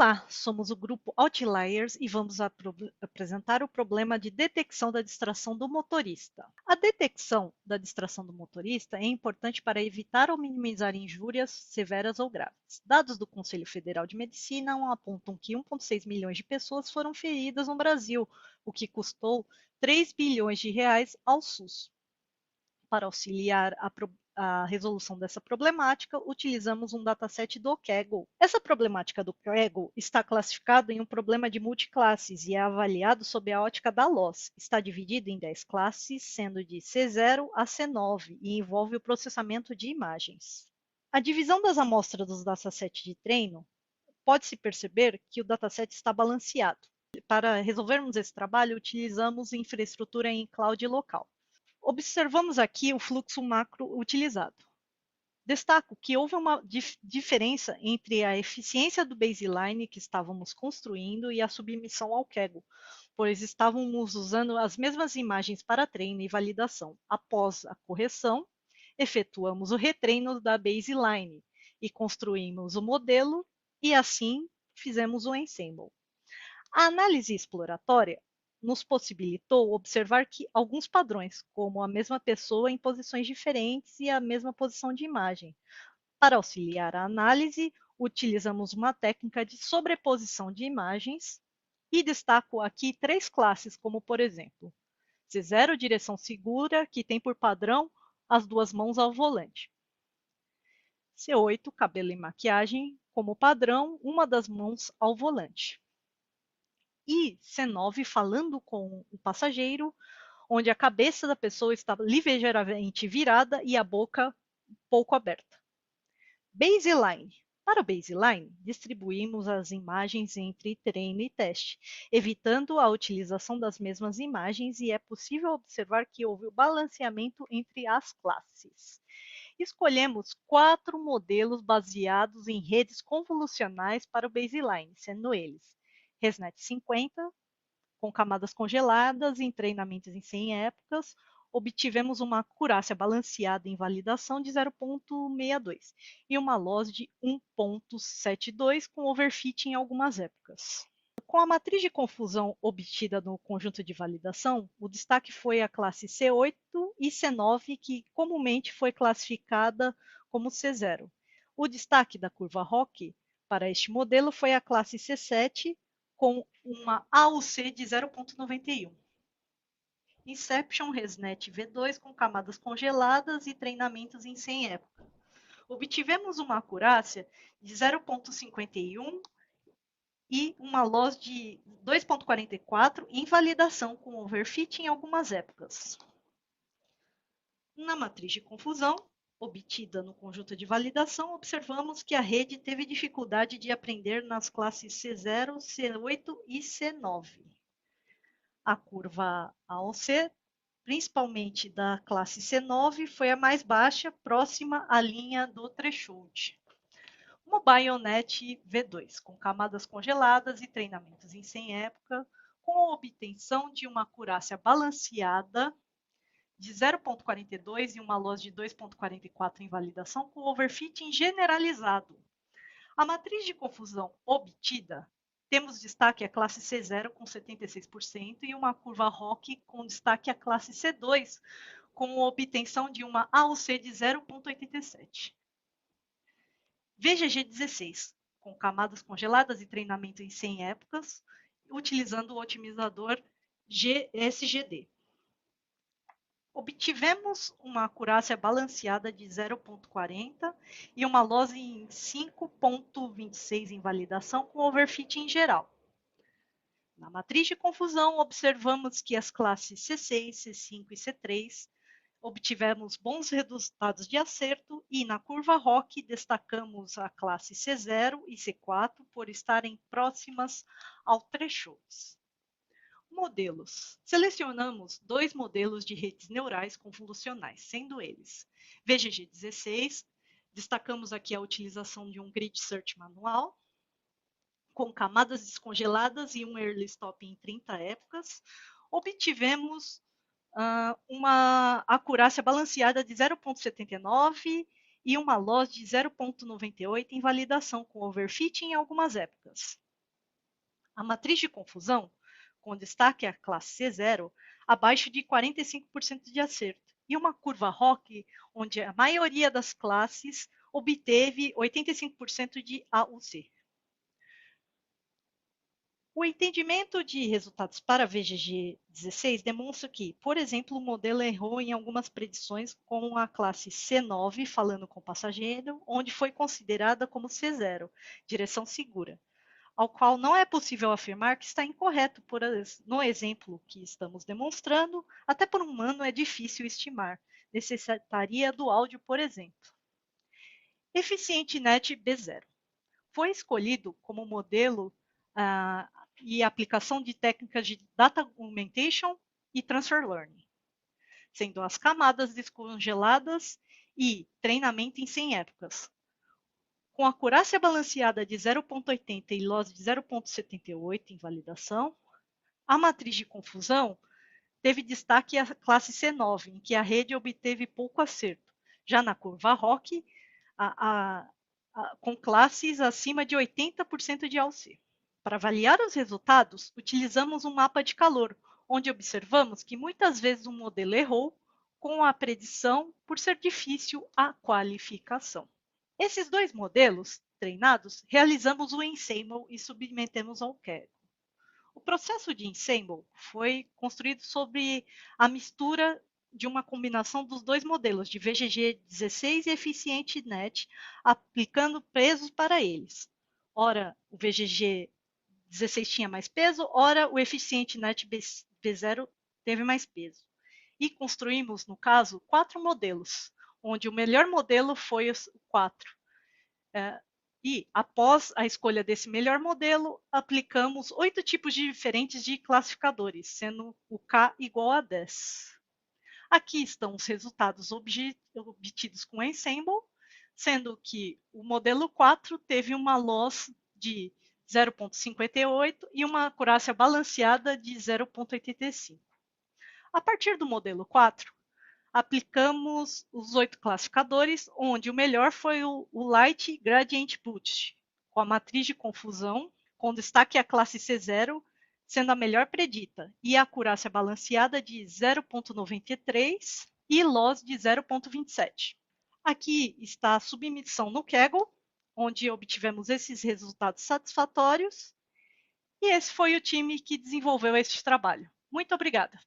Olá, somos o grupo Outliers e vamos apresentar o problema de detecção da distração do motorista. A detecção da distração do motorista é importante para evitar ou minimizar injúrias severas ou graves. Dados do Conselho Federal de Medicina apontam que 1,6 milhões de pessoas foram feridas no Brasil, o que custou 3 bilhões de reais ao SUS. Para auxiliar a resolução dessa problemática, utilizamos um dataset do Kaggle. Essa problemática do Kaggle está classificada em um problema de multiclasses e é avaliado sob a ótica da loss. Está dividido em 10 classes, sendo de C0 a C9, e envolve o processamento de imagens. A divisão das amostras dos datasets de treino pode-se perceber que o dataset está balanceado. Para resolvermos esse trabalho, utilizamos infraestrutura em cloud local. Observamos aqui o fluxo macro utilizado. Destaco que houve uma diferença entre a eficiência do baseline que estávamos construindo e a submissão ao Kaggle, pois estávamos usando as mesmas imagens para treino e validação. Após a correção, efetuamos o retreino da baseline e construímos o modelo e assim fizemos o ensemble. A análise exploratória nos possibilitou observar que alguns padrões, como a mesma pessoa em posições diferentes e a mesma posição de imagem. Para auxiliar a análise, utilizamos uma técnica de sobreposição de imagens e destaco aqui 3 classes, como por exemplo, C0, direção segura, que tem por padrão as 2 mãos ao volante. C8, cabelo e maquiagem, como padrão, uma das mãos ao volante. E C9 falando com o passageiro, onde a cabeça da pessoa está ligeiramente virada e a boca pouco aberta. Baseline. Para o baseline, distribuímos as imagens entre treino e teste, evitando a utilização das mesmas imagens, e é possível observar que houve o balanceamento entre as classes. Escolhemos 4 modelos baseados em redes convolucionais para o baseline, sendo eles ResNet 50, com camadas congeladas em treinamentos em 100 épocas, obtivemos uma acurácia balanceada em validação de 0,62 e uma loss de 1,72 com overfit em algumas épocas. Com a matriz de confusão obtida no conjunto de validação, o destaque foi a classe C8 e C9, que comumente foi classificada como C0. O destaque da curva ROC para este modelo foi a classe C7, com uma AUC de 0,91. Inception ResNet V2 com camadas congeladas e treinamentos em 100 épocas. Obtivemos uma acurácia de 0,51 e uma loss de 2,44 em validação com overfit em algumas épocas. Na matriz de confusão, obtida no conjunto de validação, observamos que a rede teve dificuldade de aprender nas classes C0, C8 e C9. A curva AOC, principalmente da classe C9, foi a mais baixa, próxima à linha do threshold. MobileNet V2, com camadas congeladas e treinamentos em 100 época, com a obtenção de uma acurácia balanceada de 0,42 e uma loss de 2,44 em validação, com overfitting generalizado. A matriz de confusão obtida, temos destaque a classe C0 com 76% e uma curva ROC com destaque a classe C2, com a obtenção de uma AUC de 0,87. VGG16, com camadas congeladas e treinamento em 100 épocas, utilizando o otimizador SGD. Obtivemos uma acurácia balanceada de 0,40 e uma loss em 5,26 em validação com overfit em geral. Na matriz de confusão, observamos que as classes C6, C5 e C3 obtivemos bons resultados de acerto e na curva ROC destacamos a classe C0 e C4 por estarem próximas ao threshold. Modelos. Selecionamos 2 modelos de redes neurais convolucionais, sendo eles VGG16, destacamos aqui a utilização de um grid search manual, com camadas descongeladas e um early stop em 30 épocas, obtivemos uma acurácia balanceada de 0,79 e uma loss de 0,98 em validação com overfit em algumas épocas. A matriz de confusão, com destaque à classe C0, abaixo de 45% de acerto, e uma curva ROC, onde a maioria das classes obteve 85% de A ou C. O entendimento de resultados para VGG 16 demonstra que, por exemplo, o modelo errou em algumas predições com a classe C9, falando com passageiro, onde foi considerada como C0, direção segura, ao qual não é possível afirmar que está incorreto no exemplo que estamos demonstrando, até por humano é difícil estimar, necessitaria do áudio, por exemplo. Eficiente Net B0 foi escolhido como modelo e aplicação de técnicas de Data Augmentation e Transfer Learning, sendo as camadas descongeladas e treinamento em 100 épocas. Com acurácia balanceada de 0,80 e loss de 0,78 em validação, a matriz de confusão teve destaque a classe C9, em que a rede obteve pouco acerto. Já na curva ROC, com classes acima de 80% de AUC. Para avaliar os resultados, utilizamos um mapa de calor, onde observamos que muitas vezes o modelo errou com a predição por ser difícil a qualificação. Esses dois modelos treinados, realizamos o ensemble e submetemos ao Kaggle. O processo de ensemble foi construído sobre a mistura de uma combinação dos dois modelos, de VGG 16 e Eficiente Net, aplicando pesos para eles. Ora, o VGG 16 tinha mais peso, ora, o Eficiente Net B0 teve mais peso. E construímos, no caso, 4 modelos, onde o melhor modelo foi o 4. E, após a escolha desse melhor modelo, aplicamos 8 tipos diferentes de classificadores, sendo o K igual a 10. Aqui estão os resultados obtidos com Ensemble, sendo que o modelo 4 teve uma loss de 0,58 e uma acurácia balanceada de 0,85. A partir do modelo 4, aplicamos os 8 classificadores, onde o melhor foi o Light Gradient Boost, com a matriz de confusão, com destaque à classe C0, sendo a melhor predita, e a acurácia balanceada de 0,93 e loss de 0,27. Aqui está a submissão no Kaggle, onde obtivemos esses resultados satisfatórios, e esse foi o time que desenvolveu este trabalho. Muito obrigada!